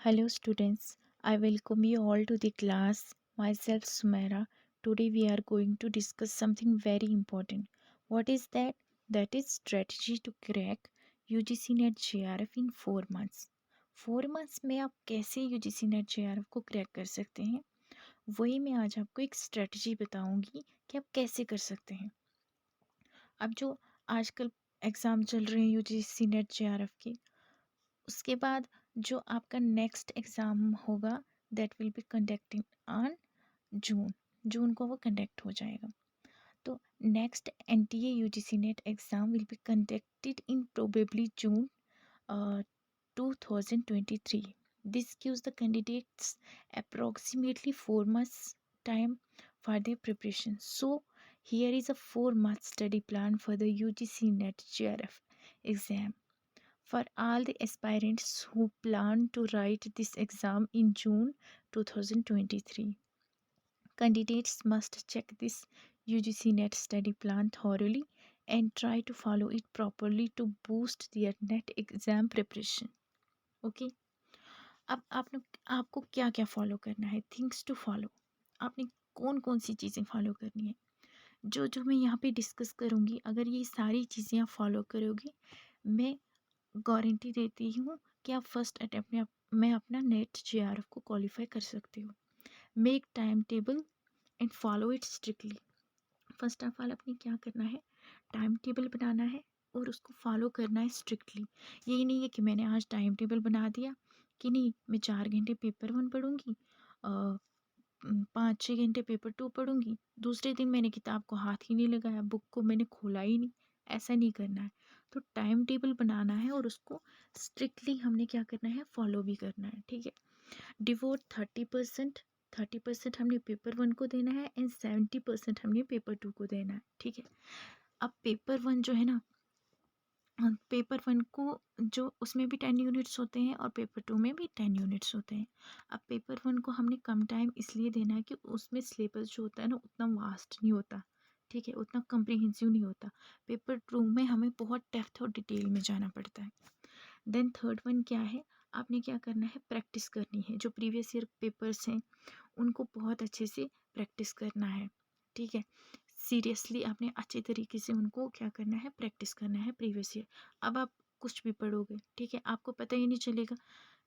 Hello students, I welcome you all to the class. Myself Sumaira. Today we are going to discuss something very important. What is that? That is strategy to crack UGC NET JRF in 4 months. 4 months में आप कैसे UGC NET JRF को crack कर सकते हैं, वही मैं आज आपको एक स्ट्रेटजी बताऊंगी कि आप कैसे कर सकते हैं। अब जो आजकल एग्ज़ाम चल रहे हैं UGC NET JRF के, उसके बाद जो आपका नेक्स्ट एग्ज़ाम होगा that will be conducting on June. जून को वो कंडक्ट हो जाएगा। तो next NTA UGC net exam will be conducted in probably June 2023. This gives the candidates approximately 4 months time for their preparation. So here is a 4 month study plan for the UGC NET JRF exam. For all the aspirants who plan to write this exam in June 2023, candidates must check this UGC NET study plan thoroughly and try to follow it properly to boost their NET exam preparation. Okay? अब आपको क्या क्या follow करना है, things to follow. आपने कौन कौन सी चीज़ें फॉलो करनी है, जो जो मैं यहाँ पे डिस्कस करूँगी, अगर ये सारी चीज़ें आप फॉलो करोगे, मैं गारंटी देती हूँ कि आप फर्स्ट अटैम्प्ट में अपना नेट JRF को क्वालिफाई कर सकते हो। Make time table and follow it strictly. First of all आपने क्या करना है, टाइम टेबल बनाना है और उसको फॉलो करना है स्ट्रिक्टली। यही नहीं है कि मैंने आज टाइम टेबल बना दिया कि नहीं मैं 4 घंटे पेपर 1 पढ़ूंगी, 5-6 घंटे पेपर 2 पढ़ूंगी, दूसरे दिन मैंने किताब को हाथ ही नहीं लगाया, बुक को मैंने खोला ही नहीं। ऐसा नहीं करना है। तो टाइम टेबल बनाना है और उसको स्ट्रिक्टली हमने क्या करना है, फॉलो भी करना है। ठीक है। डिवोट 30% हमने पेपर 1 को देना है एंड 70% हमने पेपर 2 को देना है। ठीक है। अब पेपर 1 जो है ना, पेपर 1 को जो उसमें भी 10 यूनिट्स होते हैं और पेपर 2 में भी 10 यूनिट्स होते हैं। अब पेपर 1 को हमने कम टाइम इसलिए देना है कि उसमें सिलेबस जो होता है ना उतना वास्ट नहीं होता। ठीक है, उतना कम्प्रीहेंसिव नहीं होता। पेपर 2 में हमें बहुत डेप्थ और डिटेल में जाना पड़ता है। देन थर्ड वन क्या है, आपने क्या करना है, प्रैक्टिस करनी है। जो प्रीवियस ईयर पेपर्स हैं उनको बहुत अच्छे से प्रैक्टिस करना है। ठीक है, सीरियसली आपने अच्छे तरीके से उनको क्या करना है, प्रैक्टिस करना है प्रीवियस ईयर। अब आप कुछ भी पढ़ोगे, ठीक है, आपको पता ही नहीं चलेगा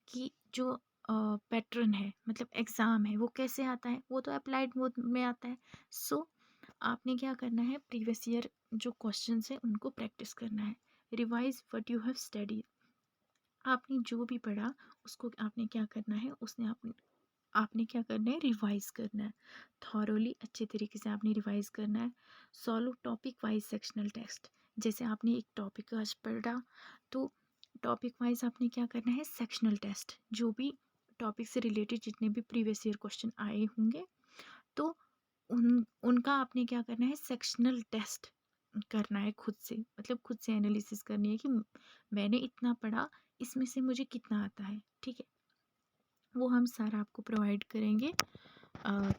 कि जो पैटर्न है, मतलब एग्ज़ाम है, वो कैसे आता है, वो तो अप्लाइड मोड में आता है। सो आपने क्या करना है, प्रीवियस ईयर जो क्वेश्चंस हैं उनको प्रैक्टिस करना है। Revise what you have studied. आपने जो भी पढ़ा उसको आपने क्या करना है, आपने क्या करना है, रिवाइज करना है। थॉरोली अच्छे तरीके से आपने रिवाइज करना है। Solve topic wise sectional test. जैसे आपने एक टॉपिक आज पढ़ा तो टॉपिक वाइज आपने क्या करना है, सेक्शनल टेस्ट। जो भी टॉपिक से रिलेटेड जितने भी प्रीवियस ईयर क्वेश्चन आए होंगे तो उनका आपने क्या करना है, सेक्शनल टेस्ट करना है खुद से। मतलब खुद से एनालिसिस करनी है कि मैंने इतना पढ़ा, इसमें से मुझे कितना आता है। ठीक है, वो हम सारा आपको प्रोवाइड करेंगे,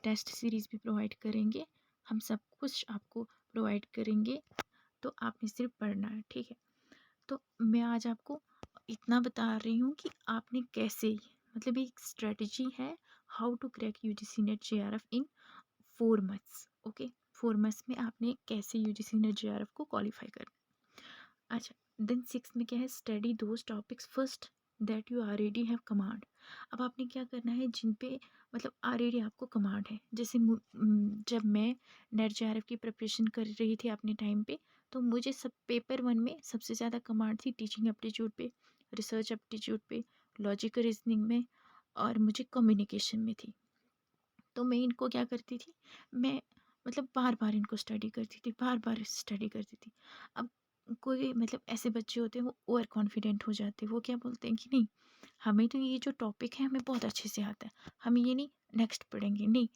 टेस्ट सीरीज़ भी प्रोवाइड करेंगे, हम सब कुछ आपको प्रोवाइड करेंगे। तो आपने सिर्फ पढ़ना है। ठीक है, तो मैं आज आपको इतना बता रही हूँ कि आपने कैसे, मतलब एक स्ट्रेटजी है how to crack UGC NET JRF in 4 months. Okay, 4 months में आपने कैसे UGC नेट JRF को क्वालिफाई करना। अच्छा, देन 6 में क्या है, study those topics first that you already have command. अब आपने क्या करना है, जिन पे मतलब ऑलरेडी आपको कमांड है। जैसे जब मैं नेट JRF की प्रिपरेशन कर रही थी अपने टाइम पे, तो मुझे सब पेपर 1 में सबसे ज़्यादा कमांड थी टीचिंग एप्टीट्यूड पे, रिसर्च एप्टीट्यूड पे, लॉजिकल रीजनिंग में और मुझे कम्युनिकेशन में थी। तो मैं इनको क्या करती थी, मैं मतलब बार बार इनको स्टडी करती थी, बार बार स्टडी करती थी। अब कोई मतलब ऐसे बच्चे होते हैं वो ओवर कॉन्फिडेंट हो जाते हैं, वो क्या बोलते हैं कि नहीं हमें तो ये जो टॉपिक है हमें बहुत अच्छे से आता है, हम ये नहीं नेक्स्ट पढ़ेंगे। नहीं,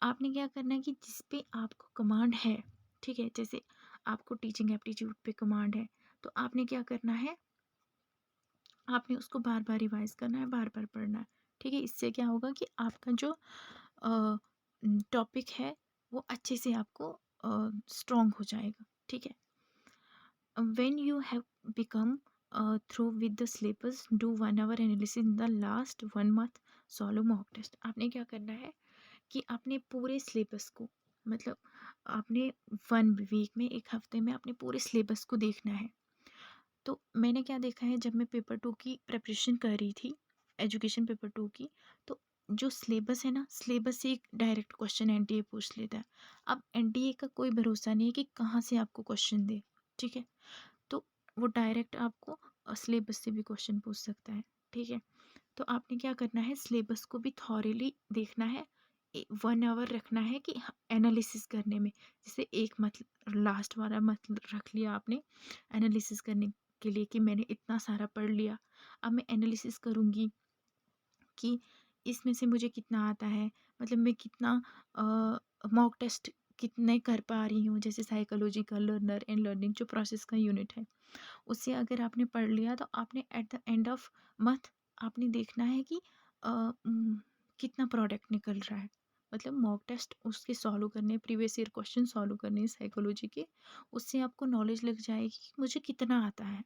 आपने क्या करना है कि जिस पे आपको कमांड है, ठीक है, जैसे आपको टीचिंग एप्टीट्यूड पे कमांड है तो आपने क्या करना है, आपने उसको बार बार रिवाइज करना है, बार बार पढ़ना है। ठीक है, इससे क्या होगा कि आपका जो टॉपिक है वो अच्छे से आपको स्ट्रॉन्ग हो जाएगा। ठीक है, when you have become through with the syllabus, do 1 hour analysis in the last 1 month, solve mock test. आपने क्या करना है कि अपने पूरे सिलेबस को, मतलब आपने 1 वीक में, एक हफ्ते में अपने पूरे सिलेबस को देखना है। तो मैंने क्या देखा है, जब मैं पेपर 2 की प्रिपरेशन कर रही थी, एजुकेशन पेपर 2 की, तो जो सिलेबस है ना, सिलेबस से एक डायरेक्ट क्वेश्चन एनटीए पूछ लेता है। अब एनटीए का कोई भरोसा नहीं है कि कहाँ से आपको क्वेश्चन दे, ठीक है। तो वो डायरेक्ट आपको सिलेबस से भी क्वेश्चन पूछ सकता है, ठीक है। तो आपने क्या करना है, सिलेबस को भी थॉरली देखना है, 1 आवर रखना है कि एनालिसिस करने में। जैसे एक मतलब लास्ट वाला मतलब रख लिया आपने एनालिसिस करने के लिए कि मैंने इतना सारा पढ़ लिया, अब मैं एनालिसिस करूँगी कि इसमें से मुझे कितना आता है, मतलब मैं कितना मॉक टेस्ट कितने कर पा रही हूँ। जैसे साइकोलॉजिकल लर्नर एंड लर्निंग जो प्रोसेस का यूनिट है, उससे अगर आपने पढ़ लिया, तो आपने at the end of month आपने देखना है कि अ, कितना प्रोडक्ट निकल रहा है। मतलब मॉक टेस्ट उसके सॉल्व करने, प्रीवियस ईयर क्वेश्चन सॉल्व करने साइकोलॉजी के, उससे आपको नॉलेज लग जाएगी कि मुझे कितना आता है।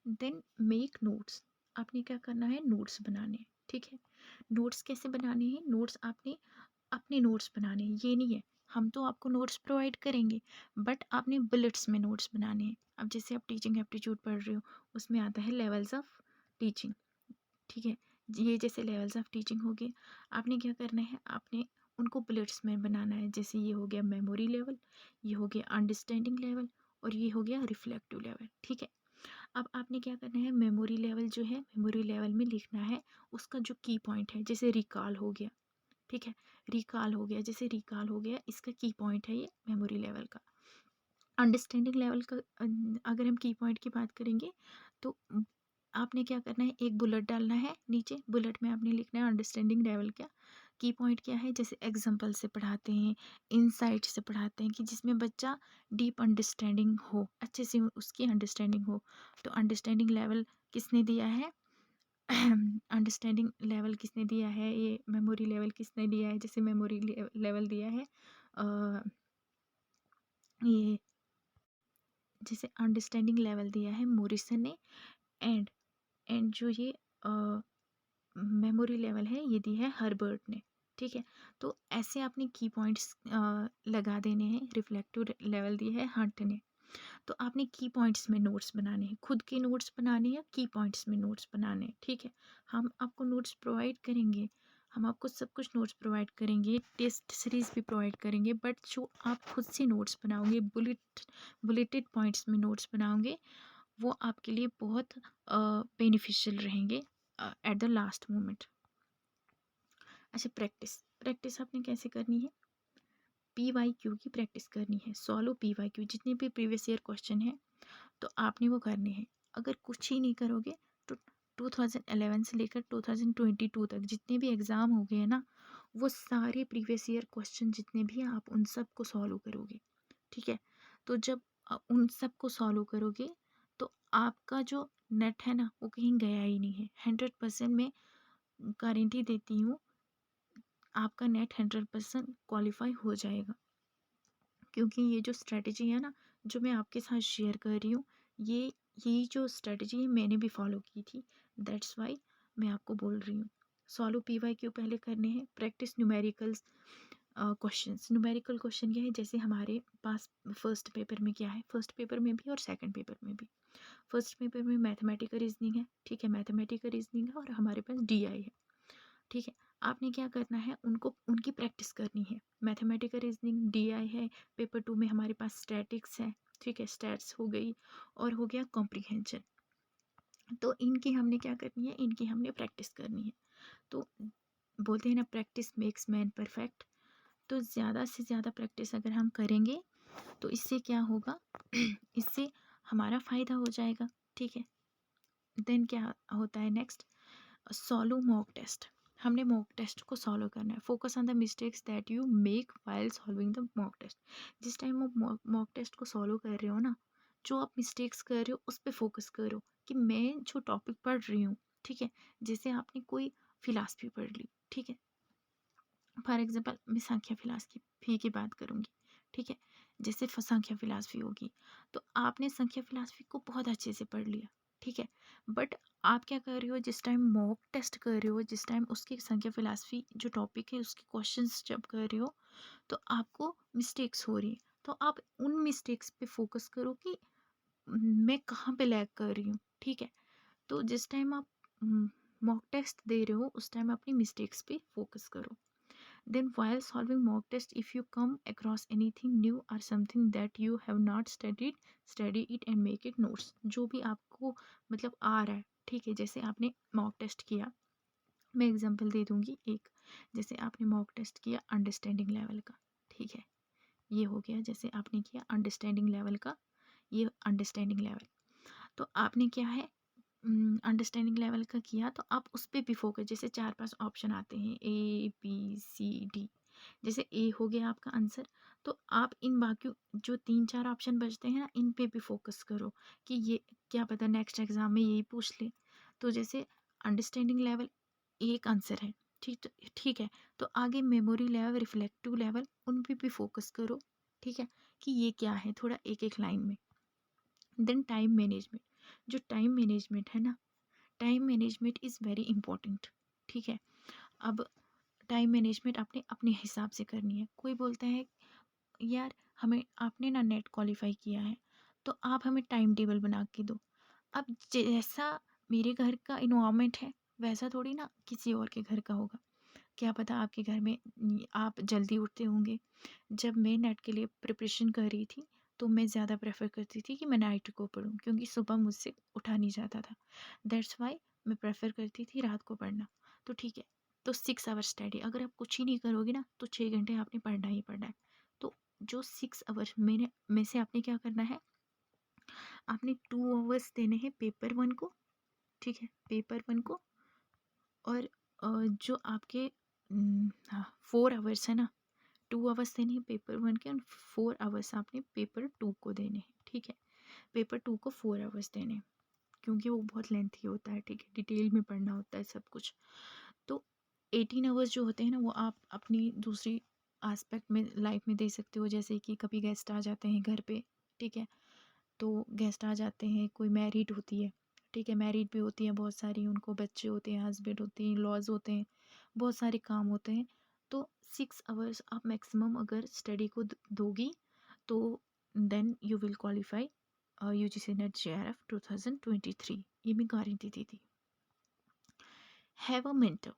Then make notes. आपने क्या करना है, नोट्स बनाने हैं, ठीक है। नोट्स कैसे बनाने हैं, नोट्स आपने अपने नोट्स बनाने हैं, ये नहीं है हम तो आपको नोट्स प्रोवाइड करेंगे, बट आपने बुलेट्स में नोट्स बनाने हैं। अब जैसे आप टीचिंग एप्टीट्यूड पढ़ रहे हो, उसमें आता है लेवल्स ऑफ टीचिंग, ठीक है। ये जैसे लेवल्स ऑफ टीचिंग हो गए, आपने क्या करना है, आपने उनको बुलेट्स में बनाना है। जैसे ये हो गया मेमोरी लेवल, ये हो गया अंडरस्टैंडिंग लेवल, और ये हो गया रिफ्लेक्टिव लेवल, ठीक है। अब आपने क्या करना है, मेमोरी लेवल जो है, मेमोरी लेवल में लिखना है उसका जो की पॉइंट है। जैसे रिकॉल हो गया, ठीक है, रिकॉल हो गया, जैसे रिकॉल हो गया, इसका की पॉइंट है ये मेमोरी लेवल का। अंडरस्टैंडिंग लेवल का अगर हम की पॉइंट की बात करेंगे, तो आपने क्या करना है, एक बुलेट डालना है नीचे, बुलेट में आपने लिखना है अंडरस्टैंडिंग लेवल क्या, की पॉइंट क्या है। जैसे एग्जांपल से पढ़ाते हैं, इनसाइट से पढ़ाते हैं, कि जिसमें बच्चा डीप अंडरस्टैंडिंग हो, अच्छे से उसकी अंडरस्टैंडिंग हो। तो अंडरस्टैंडिंग लेवल किसने दिया है, अंडरस्टैंडिंग लेवल किसने दिया है, ये मेमोरी लेवल किसने दिया है। जैसे मेमोरी लेवल दिया है ये, जैसे अंडरस्टैंडिंग लेवल दिया है मोरिसन ने, एंड एंड जो ये मेमोरी लेवल है ये दी है हर्बर्ट ने, ठीक है। तो ऐसे आपने की पॉइंट्स लगा देने हैं। रिफ्लेक्टिव लेवल दी है हंट ने। तो आपने की पॉइंट्स में नोट्स बनाने हैं, खुद के नोट्स बनाने हैं, की पॉइंट्स में नोट्स बनाने हैं, ठीक है। हम आपको नोट्स प्रोवाइड करेंगे, हम आपको सब कुछ नोट्स प्रोवाइड करेंगे, टेस्ट सीरीज भी प्रोवाइड करेंगे, बट जो आप खुद से नोट्स बनाओगे, बुलेटेड पॉइंट्स में नोट्स बनाओगे, वो आपके लिए बहुत बेनिफिशियल रहेंगे एट द लास्ट मोमेंट। अच्छा, प्रैक्टिस, प्रैक्टिस आपने कैसे करनी है, PYQ की प्रैक्टिस करनी है। सॉल्व PYQ, जितने भी प्रीवियस ईयर क्वेश्चन हैं, तो आपने वो करने हैं। अगर कुछ ही नहीं करोगे, तो 2011 से लेकर 2022 तक जितने भी एग्ज़ाम हो गए हैं ना, वो सारे प्रीवियस ईयर क्वेश्चन जितने भी हैं, आप उन सब को सॉल्व करोगे, ठीक है। तो जब उन सब को सॉल्व करोगे, तो आपका जो नेट है ना, वो कहीं गया ही नहीं है। 100% मैं गारंटी देती हूँ, आपका नेट 100% क्वालिफाई हो जाएगा। क्योंकि ये जो स्ट्रेटजी है ना, जो मैं आपके साथ शेयर कर रही हूँ, ये यही जो स्ट्रेटजी है मैंने भी फॉलो की थी, दैट्स वाई मैं आपको बोल रही हूँ। सॉल्व PYQ पहले करने हैं। Practice numericals questions. Numerical question क्या है, जैसे हमारे पास फर्स्ट पेपर में क्या है, फर्स्ट पेपर में भी और सेकंड पेपर में भी। फर्स्ट पेपर में मैथमेटिकल रीजनिंग है, ठीक है, मैथमेटिकल रीजनिंग है, और हमारे पास DI है, ठीक है। आपने क्या करना है, उनको उनकी प्रैक्टिस करनी है। मैथमेटिकल रीजनिंग DI है, पेपर 2 में हमारे पास स्टैटिक्स है, ठीक है, स्टैट्स हो गई, और हो गया कॉम्प्रिहेंशन। तो इनकी हमने क्या करनी है, इनकी हमने प्रैक्टिस करनी है। तो बोलते हैं ना, प्रैक्टिस मेक्स मैन परफेक्ट। तो ज़्यादा से ज़्यादा प्रैक्टिस अगर हम करेंगे, तो इससे क्या होगा, इससे हमारा फ़ायदा हो जाएगा, ठीक है। देन क्या होता है नेक्स्ट, सॉल्व मॉक टेस्ट। हमने मॉक टेस्ट को सॉल्व करना है। Focus on the mistakes that you make while solving the mock test. जिस टाइम आप मॉक टेस्ट को सॉल्व कर रहे हो ना, जो आप मिस्टेक्स कर रहे हो उस पर फोकस करो, कि मैं जो टॉपिक पढ़ रही हूँ, ठीक है। जैसे आपने कोई फिलासफी पढ़ ली, ठीक है, फॉर एग्जाम्पल मैं संख्या फिलासफी की बात करूँगी, ठीक है। जैसे संख्या फिलासफी होगी, तो आपने संख्या फिलासफी को बहुत अच्छे से पढ़ लिया, ठीक है। बट आप क्या कर रहे हो, जिस टाइम मॉक टेस्ट कर रहे हो, जिस टाइम उसकी संख्या फिलासफी जो टॉपिक है उसके क्वेश्चंस जब कर रहे हो, तो आपको मिस्टेक्स हो रही है। तो आप उन मिस्टेक्स पे फोकस करो कि मैं कहाँ पे लैग कर रही हूँ, ठीक है। तो जिस टाइम आप मॉक टेस्ट दे रहे हो उस टाइम अपनी मिस्टेक्स पे फोकस करो। Then while solving mock test, if you come across anything new or something that you have not studied, study it and make it notes। जो भी आपको मतलब आ रहा है, ठीक है। जैसे आपने मॉक टेस्ट किया, मैं एग्जांपल दे दूंगी एक। जैसे आपने मॉक टेस्ट किया अंडरस्टैंडिंग लेवल का, ठीक है। ये हो गया, जैसे आपने किया अंडरस्टैंडिंग लेवल का, ये अंडरस्टैंडिंग लेवल। तो आपने क्या है, अंडरस्टैंडिंग लेवल का किया, तो आप उस पे भी फोकस। जैसे 4-5 ऑप्शन आते हैं, A B C D। जैसे ए हो गया आपका आंसर, तो आप इन बाकी जो 3-4 ऑप्शन बचते हैं ना, इन पे भी फोकस करो कि ये क्या पता नेक्स्ट एग्जाम में यही पूछ ले। तो जैसे अंडरस्टैंडिंग लेवल एक आंसर है, ठीक है। तो आगे मेमोरी लेवल, रिफ्लेक्टिव लेवल, उन पे भी फोकस करो, ठीक है, कि ये क्या है, थोड़ा एक एक लाइन में। देन टाइम मैनेजमेंट, जो टाइम मैनेजमेंट है ना, time management is very important, ठीक है। अब टाइम मैनेजमेंट आपने अपने हिसाब से करनी है। कोई बोलता है यार हमें, आपने ना नेट क्वालिफाई किया है तो आप हमें टाइम टेबल बना के दो। अब जैसा मेरे घर का इन्वायरमेंट है वैसा थोड़ी ना किसी और के घर का होगा। क्या पता आपके घर में आप जल्दी उठते होंगे। जब मैं नेट के लिए प्रिपरेशन कर रही थी तो मैं ज़्यादा प्रेफर करती थी कि मैं नाइट को पढूं, क्योंकि सुबह मुझसे उठा नहीं जाता था। दैट्स वाई मैं प्रेफर करती थी रात को पढ़ना। तो ठीक है, तो 6 आवर स्टडी, अगर आप कुछ ही नहीं करोगे ना तो 6 घंटे आपने पढ़ना ही पढ़ना है। तो जो 6 आवर्स मेरे में से आपने क्या करना है, आपने 2 आवर्स देने हैं पेपर वन को, ठीक है, पेपर वन को। और जो आपके 4 आवर्स है ना, 2 आवर्स देने हैं पेपर वन के और 4 आवर्स आपने पेपर टू को देने हैं, ठीक है। पेपर टू को 4 आवर्स देने हैं, क्योंकि वो बहुत लेंथी होता है, ठीक है, डिटेल में पढ़ना होता है सब कुछ। तो 18 आवर्स जो होते हैं ना, वो आप अपनी दूसरी आस्पेक्ट में लाइफ में दे सकते हो। जैसे कि कभी गेस्ट आ जाते हैं घर पे, ठीक है, तो गेस्ट आ जाते हैं, कोई मैरिड होती है, ठीक है, मैरिड भी होती है बहुत सारी, उनको बच्चे होते हैं, हस्बैंड होते हैं, लॉज होते हैं, बहुत सारे काम होते हैं। तो 6 आवर्स आप मैक्सिमम अगर स्टडी को दोगी तो then you will qualify UGC NET JRF 2023, ये मैं गारंटी दी थी। Have a mentor.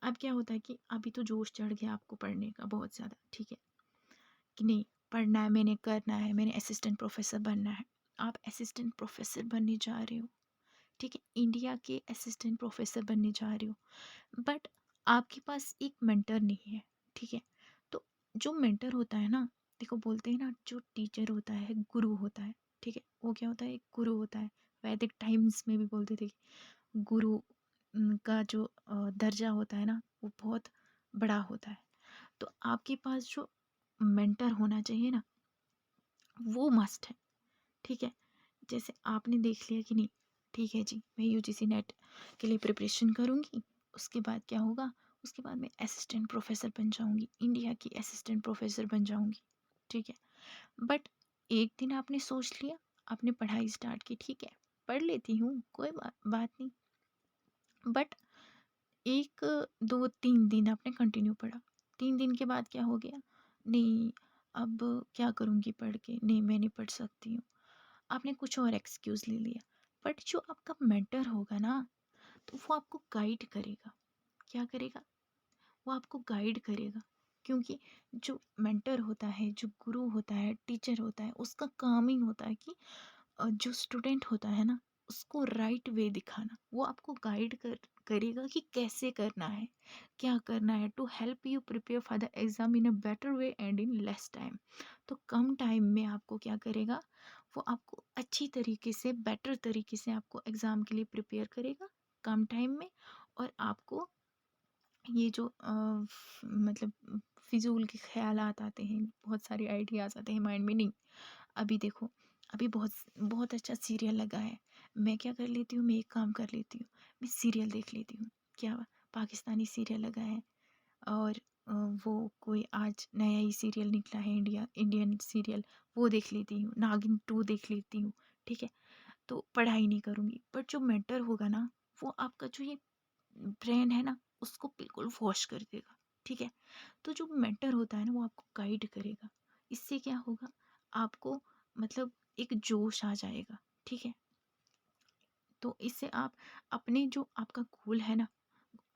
अब क्या होता है कि अभी तो जोश चढ़ गया आपको पढ़ने का बहुत ज़्यादा, ठीक है, कि नहीं पढ़ना है, मैंने करना है, मैंने असिस्टेंट प्रोफेसर बनना है। आप असिस्टेंट प्रोफेसर बनने जा रहे हो, ठीक है, इंडिया के असिस्टेंट प्रोफेसर बनने जा रहे हो, बट आपके पास एक मेंटर नहीं है, ठीक है। तो जो मेंटर होता है ना, देखो बोलते हैं ना, जो टीचर होता है गुरु होता है, ठीक है, वो क्या होता है, एक गुरु होता है। वैदिक टाइम्स में भी बोलते थे कि गुरु का जो दर्जा होता है ना, वो बहुत बड़ा होता है। तो आपके पास जो मेंटर होना चाहिए ना, वो मस्ट है, ठीक है। जैसे आपने देख लिया कि नहीं, ठीक है जी, मैं UGC नेट के लिए प्रिपरेशन करूँगी, उसके बाद क्या होगा, उसके बाद मैं असिस्टेंट प्रोफेसर बन जाऊँगी, इंडिया की असिस्टेंट प्रोफेसर बन जाऊँगी, ठीक है। बट एक दिन आपने सोच लिया, आपने पढ़ाई स्टार्ट की, ठीक है, पढ़ लेती हूँ, कोई बात नहीं। बट 1 2 3 दिन आपने कंटिन्यू पढ़ा, 3 दिन के बाद क्या हो गया, नहीं अब क्या करूँगी पढ़ के, नहीं मैं नहीं पढ़ सकती हूँ, आपने कुछ और एक्सक्यूज़ ले लिया। बट जो आपका मेंटर होगा ना, तो वो आपको गाइड करेगा। क्या करेगा, वो आपको गाइड करेगा। क्योंकि जो मेंटर होता है, जो गुरु होता है, टीचर होता है, उसका काम ही होता है कि जो स्टूडेंट होता है ना, उसको राइट वे दिखाना। वो आपको गाइड करेगा कि कैसे करना है, क्या करना है, to help you prepare for the exam in a better way and in less time. तो कम टाइम में आपको क्या करेगा, वो आपको अच्छी तरीके से, बेटर तरीके से आपको एग्ज़ाम के लिए प्रिपेयर करेगा कम टाइम में। और आपको ये जो मतलब फिजूल के ख्यालात आते हैं, बहुत सारे आइडियाज़ आते हैं माइंड में, नहीं। अभी देखो, अभी बहुत बहुत अच्छा सीरियल लगा है, मैं क्या कर लेती हूँ, मैं एक काम कर लेती हूँ, मैं सीरियल देख लेती हूँ। क्या पाकिस्तानी सीरियल लगा है, और वो कोई आज नया ही सीरियल निकला है, इंडियन सीरियल, वो देख लेती हूँ, नागिन 2 देख लेती हूँ, ठीक है। तो पढ़ाई नहीं करूँगी। बट जो मेंटर होगा ना, वो आपका जो ये ब्रेन है ना, उसको बिल्कुल वॉश कर देगा, ठीक है? तो जो मेंटर होता है ना, वो आपको गाइड करेगा। इससे क्या होगा, आपको मतलब एक जोश आ जाएगा, ठीक है? तो इससे आप अपने जो आपका गोल है ना,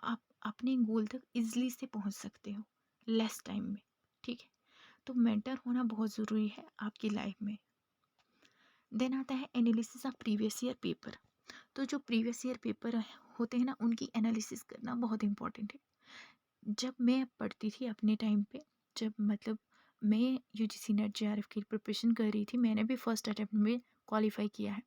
आप अपने गोल तक ईज़िली से पहुँच सकते हो, लेस टाइम में, ठीक है? तो मेंटर होना बहुत ज़रूरी है आपकी लाइफ में। देन आता है analysis of previous year paper. तो जो प्रीवियस ईयर पेपर होते हैं ना, उनकी एनालिसिस करना बहुत इंपॉर्टेंट है। जब मैं पढ़ती थी अपने टाइम पे, जब मतलब मैं यूजीसी नेट जेआरएफ की प्रिपरेशन कर रही थी, मैंने भी फर्स्ट अटेम्प्ट में क्वालिफाई किया है।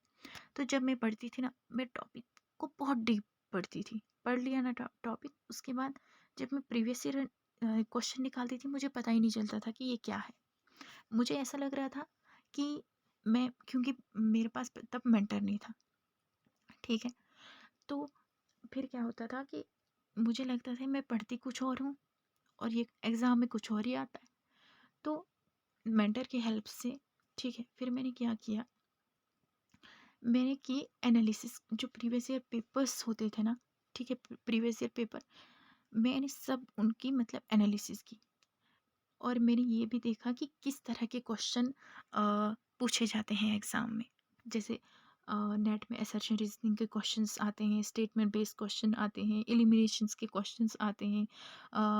तो जब मैं पढ़ती थी ना, मैं टॉपिक को बहुत डीप पढ़ती थी। पढ़ लिया ना टॉपिक, उसके बाद जब मैं प्रीवियस ईयर क्वेश्चन निकालती थी, मुझे पता ही नहीं चलता था कि ये क्या है। मुझे ऐसा लग रहा था कि मैं, क्योंकि मेरे पास तब मेंटर नहीं था, ठीक है? तो फिर क्या होता था कि मुझे लगता था मैं पढ़ती कुछ और हूँ और ये एग्ज़ाम में कुछ और ही आता है। तो मेंटर की हेल्प से, ठीक है, फिर मैंने क्या किया, मैंने की एनालिसिस, जो प्रीवियस ईयर पेपर्स होते थे ना, ठीक है, प्रीवियस ईयर पेपर, मैंने सब उनकी मतलब एनालिसिस की। और मैंने ये भी देखा कि किस तरह के क्वेश्चन पूछे जाते हैं एग्ज़ाम में। जैसे नेट में असर्शन रीजनिंग के क्वेश्चंस आते हैं, स्टेटमेंट बेस्ड क्वेश्चन आते हैं, एलिमिनेशंस के क्वेश्चंस आते हैं,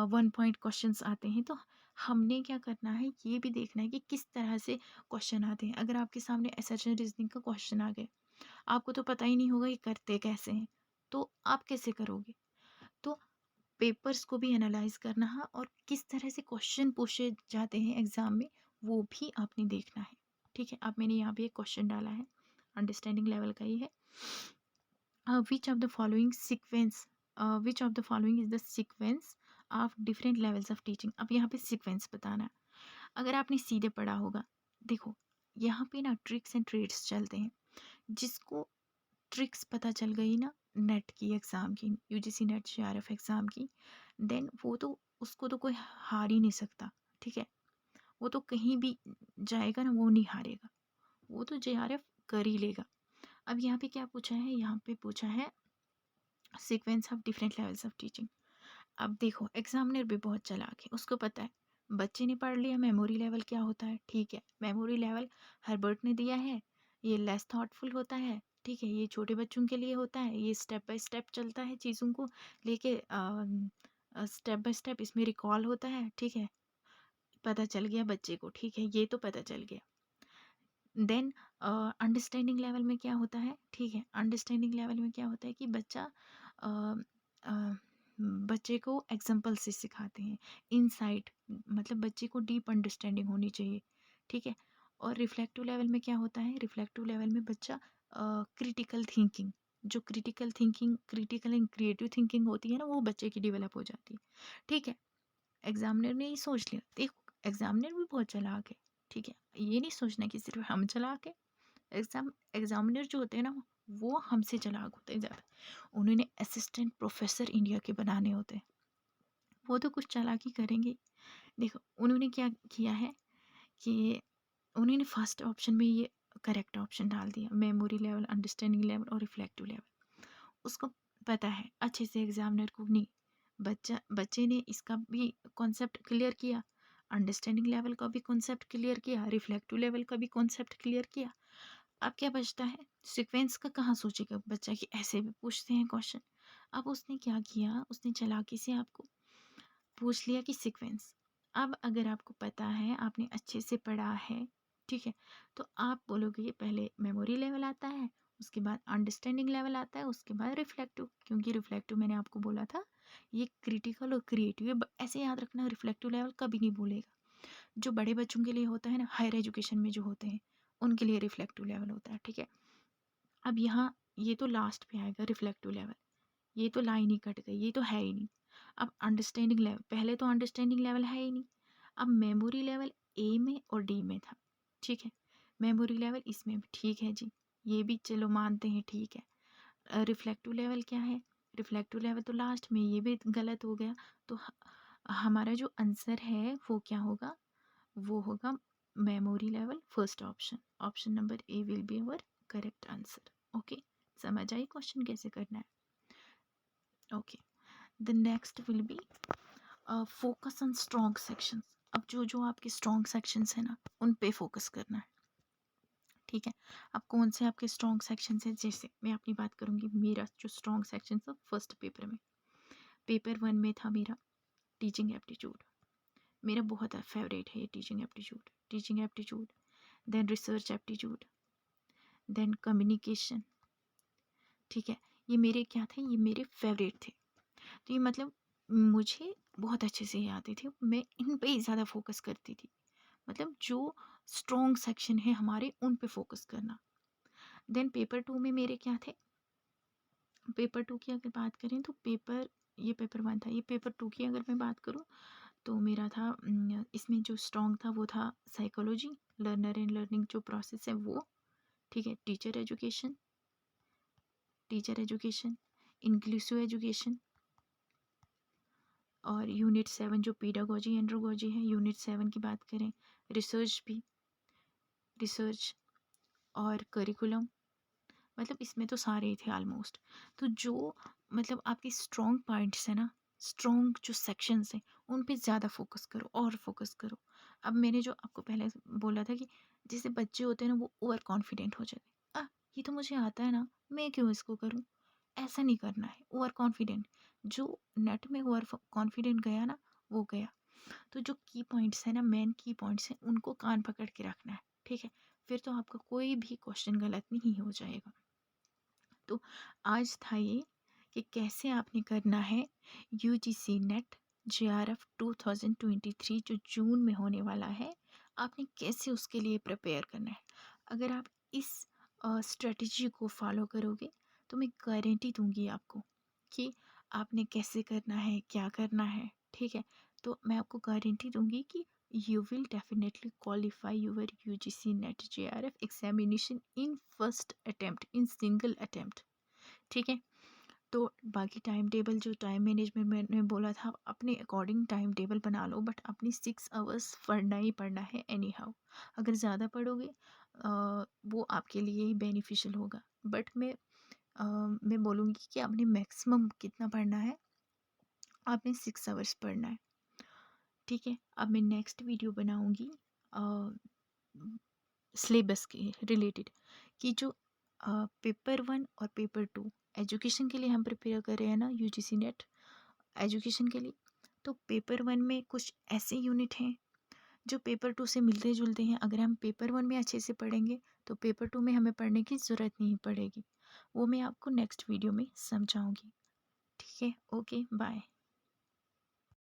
वन पॉइंट क्वेश्चंस आते हैं। तो हमने क्या करना है, ये भी देखना है कि किस तरह से क्वेश्चन आते हैं। अगर आपके सामने असर्शन रीजनिंग का क्वेश्चन आ गए, आपको तो पता ही नहीं होगा ये करते कैसे हैं, तो आप कैसे करोगे? तो पेपर्स को भी एनालाइज करना है और किस तरह से क्वेश्चन पूछे जाते हैं एग्जाम में, वो भी आपने देखना है, ठीक है? अब मैंने यहाँ पे एक क्वेश्चन डाला है, अंडरस्टैंडिंग लेवल का ही है। Which of the following sequence, which of the following is the sequence of different levels of teaching. अब यहाँ पे सीक्वेंस बताना है। अगर आपने सीधे पढ़ा होगा, देखो यहाँ पे ना ट्रिक्स एंड ट्रेड्स चलते हैं। जिसको ट्रिक्स पता चल गई ना, नेट की एग्ज़ाम की, यूजीसी नेट जेआरएफ एग्ज़ाम की, देन वो तो, उसको तो कोई हार ही नहीं सकता, ठीक है? वो तो कहीं भी जाएगा ना, वो नहीं हारेगा, वो तो जेआरएफ कर ही लेगा। अब यहाँ पे क्या पूछा है, यहाँ पे पूछा है sequence of different levels of teaching. अब देखो एग्जामिनर भी बहुत चालाक है, उसको पता है बच्चे ने पढ़ लिया मेमोरी लेवल क्या होता है, ठीक है, मेमोरी लेवल हर्बर्ट ने दिया है, ये लेस थॉटफुल होता है, ठीक है, ये छोटे बच्चों के लिए होता है, ये स्टेप बाय स्टेप चलता है चीज़ों को लेके, स्टेप बाय स्टेप इसमें रिकॉल होता है, ठीक है, पता चल गया बच्चे को, ठीक है, ये तो पता चल गया। देन अंडरस्टैंडिंग लेवल में क्या होता है, ठीक है, अंडरस्टैंडिंग लेवल में क्या होता है कि बच्चा अ, अ, बच्चे को एग्जाम्पल से सिखाते हैं, इनसाइट, मतलब बच्चे को डीप अंडरस्टैंडिंग होनी चाहिए, ठीक है। और रिफ्लेक्टिव लेवल में क्या होता है, रिफ्लेक्टिव लेवल में बच्चा क्रिटिकल थिंकिंग, जो critical thinking, critical and creative thinking होती है ना, वो बच्चे की डेवलप हो जाती है, ठीक है। एग्जामिनर ने ये सोच लिया, देखो एग्जामिनर भी बहुत चालाक है, ठीक है, ये नहीं सोचना कि सिर्फ हम चालाक है। एग्जामिनर जो होते हैं ना, वो हमसे चालाक होते हैं ज़्यादा। उन्होंने असिस्टेंट प्रोफेसर इंडिया के बनाने होते हैं, वो तो कुछ चालाकी करेंगे। देखो उन्होंने क्या किया है कि उन्होंने फर्स्ट ऑप्शन में ये करेक्ट ऑप्शन डाल दिया, मेमोरी लेवल, अंडरस्टैंडिंग लेवल और रिफ्लेक्टिव लेवल। उसको पता है अच्छे से, एग्जामिनर को नहीं, बच्चे ने इसका भी कॉन्सेप्ट क्लियर किया, अंडरस्टैंडिंग लेवल का भी कॉन्सेप्ट क्लियर किया, रिफ्लेक्टिव लेवल का भी कॉन्सेप्ट क्लियर किया। अब क्या बचता है, सीक्वेंस का कहाँ सोचेगा बच्चा कि ऐसे भी पूछते हैं क्वेश्चन। अब उसने क्या किया, उसने चालाकी से आपको पूछ लिया कि सीक्वेंस। अब अगर आपको पता है, आपने अच्छे से पढ़ा है, ठीक है, तो आप बोलोगे ये पहले मेमोरी लेवल आता है, उसके बाद अंडरस्टैंडिंग लेवल आता है, उसके बाद रिफ्लेक्टिव, क्योंकि रिफ्लेक्टिव मैंने आपको बोला था ये क्रिटिकल और क्रिएटिव है। ऐसे याद रखना, रिफ्लेक्टिव लेवल कभी नहीं बोलेगा। जो बड़े बच्चों के लिए होता है ना, हायर एजुकेशन में जो होते हैं, उनके लिए रिफ्लेक्टिव लेवल होता है, ठीक है। अब यहाँ ये तो लास्ट पे आएगा रिफ्लेक्टिव लेवल, ये तो लाइन ही कट गई, ये तो है ही नहीं। अब अंडरस्टैंडिंग लेवल, पहले तो अंडरस्टैंडिंग लेवल है ही नहीं। अब मेमोरी लेवल ए में और डी में था, ठीक है, मेमोरी लेवल इसमें भी ठीक है जी, ये भी चलो मानते हैं, ठीक है। रिफ्लेक्टिव लेवल क्या है, रिफ्लेक्टिव लेवल तो लास्ट में, ये भी गलत हो गया। तो हमारा जो आंसर है वो क्या होगा, वो होगा memory level first option, option number A will be our correct answer. Okay, समझ आई क्वेश्चन कैसे करना है। Okay, the next will be focus on strong sections. अब जो जो आपके स्ट्रॉन्ग सेक्शंस हैं ना, उन पे फोकस करना है। ठीक है, अब कौन से आपके स्ट्रॉन्ग सेक्शंस हैं, जैसे मैं अपनी बात करूँगी, मेरा जो स्ट्रॉन्ग सेक्शन था फर्स्ट पेपर में, पेपर वन में था मेरा टीचिंग एप्टीट्यूड। मेरा बहुत फेवरेट है ये teaching aptitude. Teaching aptitude, then research aptitude, then communication. ठीक है, ये मेरे क्या थे, ये मेरे फेवरेट थे। तो ये मतलब मुझे बहुत अच्छे से ये आते थे, मैं इन पे ही ज़्यादा फोकस करती थी। मतलब जो स्ट्रॉन्ग सेक्शन है हमारे, उन पे फोकस करना। देन पेपर टू में मेरे क्या थे, पेपर टू की अगर बात करें तो ये पेपर वन था, ये पेपर टू की अगर मैं बात करूँ तो मेरा था इसमें जो स्ट्रॉन्ग था वो था साइकोलॉजी, लर्नर एंड लर्निंग जो प्रोसेस है वो। ठीक है, टीचर एजुकेशन, इंक्लूसिव एजुकेशन, और यूनिट 7 जो पीडागोजी एंड्रोगोजी है, यूनिट 7 की बात करें, रिसर्च भी, रिसर्च और करिकुलम। मतलब इसमें तो सारे ही थे ऑलमोस्ट। तो जो मतलब आपके स्ट्रॉन्ग पॉइंट्स हैं ना, स्ट्रॉन्ग जो सेक्शंस हैं, उन पे ज़्यादा फोकस करो और फोकस करो। अब मैंने जो आपको पहले बोला था कि जैसे बच्चे होते हैं ना, वो ओवर कॉन्फिडेंट हो जाते हैं, ये तो मुझे आता है ना, मैं क्यों इसको करूँ। ऐसा नहीं करना है ओवर कॉन्फिडेंट। जो नेट में ओवर कॉन्फिडेंट गया ना, वो गया। तो जो की पॉइंट्स हैं ना, मेन की पॉइंट्स हैं, उनको कान पकड़ के रखना है। ठीक है, फिर तो आपका कोई भी क्वेश्चन गलत नहीं हो जाएगा। तो आज था ये कि कैसे आपने करना है यूजीसी नेट जेआरएफ 2023 जो जून में होने वाला है, आपने कैसे उसके लिए प्रिपेयर करना है। अगर आप इस स्ट्रेटजी को फॉलो करोगे तो मैं गारंटी दूंगी आपको कि आपने कैसे करना है, क्या करना है। ठीक है, तो मैं आपको गारंटी दूंगी कि you will definitely qualify your UGC net JRF examination in first attempt, in single attempt. ठीक है, तो बाकी टाइम टेबल, जो टाइम मैनेजमेंट मैंने बोला था, अपने अकॉर्डिंग टाइम टेबल बना लो, बट अपनी 6 आवर्स पढ़ना ही पढ़ना है एनी हाउ। अगर ज़्यादा पढ़ोगे वो आपके लिए ही बेनिफिशियल होगा, बट मैं बोलूँगी कि आपने मैक्सिमम कितना पढ़ना है, आपने 6 आवर्स पढ़ना है। ठीक है, अब मैं नेक्स्ट वीडियो बनाऊँगी सिलेबस के रिलेटेड, कि जो पेपर वन और पेपर टू एजुकेशन के लिए हम प्रिपेयर कर रहे हैं ना, यूजीसी नेट एजुकेशन के लिए, तो पेपर वन में कुछ ऐसे यूनिट हैं जो पेपर टू से मिलते जुलते हैं। अगर हम पेपर वन में अच्छे से पढ़ेंगे तो पेपर टू में हमें पढ़ने की ज़रूरत नहीं पड़ेगी। वो मैं आपको नेक्स्ट वीडियो में समझाऊंगी। ठीक है, ओके, बाय।